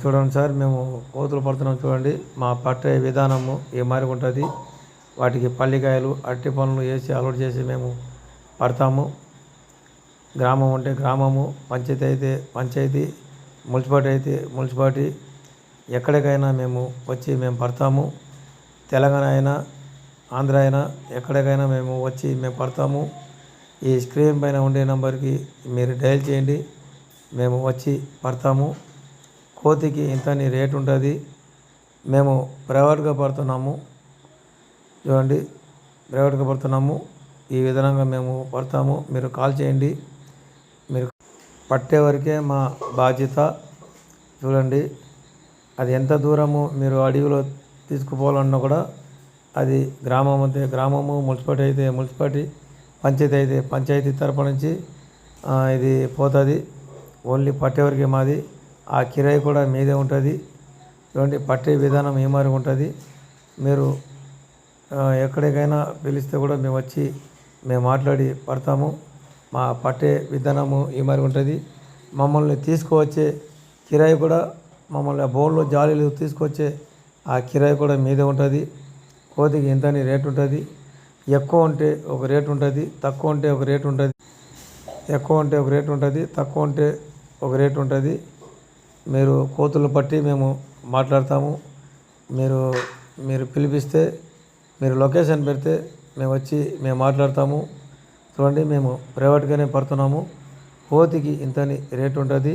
చూడండి సార్, మేము కోతులు పడుతున్నాం చూడండి. మా పట్టే విధానము ఈ మాదిరిగా ఉంటుంది. వాటికి పల్లికాయలు అరటి పండ్లు వేసి అలవాటు చేసి మేము పడతాము. గ్రామం ఉంటే గ్రామము, పంచాయతీ అయితే పంచాయతీ, మున్సిపాలిటీ అయితే మున్సిపాలిటీ, ఎక్కడికైనా మేము వచ్చి మేము పడతాము. తెలంగాణ అయినా ఆంధ్ర అయినా ఎక్కడికైనా మేము వచ్చి మేము పడతాము. ఈ స్క్రీన్ పైన ఉండే నెంబర్కి మీరు డయల్ చేయండి, మేము వచ్చి పడతాము. కోతికి ఇంతని రేటు ఉంటుంది. మేము ప్రైవేట్గా పడుతున్నాము చూడండి, ప్రైవేట్గా పడుతున్నాము. ఈ విధంగా మేము పడతాము. మీరు కాల్ చేయండి. మీరు పట్టే వరకే మా బాధ్యత చూడండి. అది ఎంత దూరము మీరు అడవిలో తీసుకుపోవాలన్నా కూడా అది గ్రామం అయితే గ్రామము, మున్సిపాలిటీ అయితే మున్సిపాలిటీ, పంచాయతీ అయితే పంచాయతీ తరపు నుంచి ఇది పోతుంది. ఓన్లీ పట్టే వరకే మాది. ఆ కిరాయి కూడా మీదే ఉంటుంది చూడండి. పట్టే విధానం ఏ మాదిరిగా ఉంటుంది. మీరు ఎక్కడికైనా పిలిస్తే కూడా మేము వచ్చి మేము మాట్లాడి పడతాము. మా పట్టే విధానము ఈ మాదిరిగా ఉంటుంది. మమ్మల్ని తీసుకువచ్చే కిరాయి కూడా, మమ్మల్ని బోన్లో జాలీలు తీసుకొచ్చే ఆ కిరాయి కూడా మీదే ఉంటుంది. కోతికి ఇంతని రేటు ఉంటుంది. ఎక్కువ ఉంటే ఒక రేటు ఉంటుంది, తక్కువ ఉంటే ఒక రేటు ఉంటుంది. ఎక్కువ ఉంటే ఒక రేటు ఉంటుంది, తక్కువ ఉంటే ఒక రేటు ఉంటుంది. మీరు కోతులను బట్టి మేము మాట్లాడతాము. మీరు మీరు పిలిపిస్తే, మీరు లొకేషన్ పెడితే మేము వచ్చి మేము మాట్లాడతాము చూడండి. మేము ప్రైవేట్గానే పడుతున్నాము. కోతికి ఇంతని రేటు ఉంటుంది.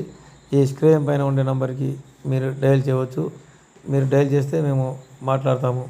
ఈ స్క్రీన్ పైన ఉండే నెంబర్కి మీరు డయల్ చేయవచ్చు. మీరు డయల్ చేస్తే మేము మాట్లాడతాము.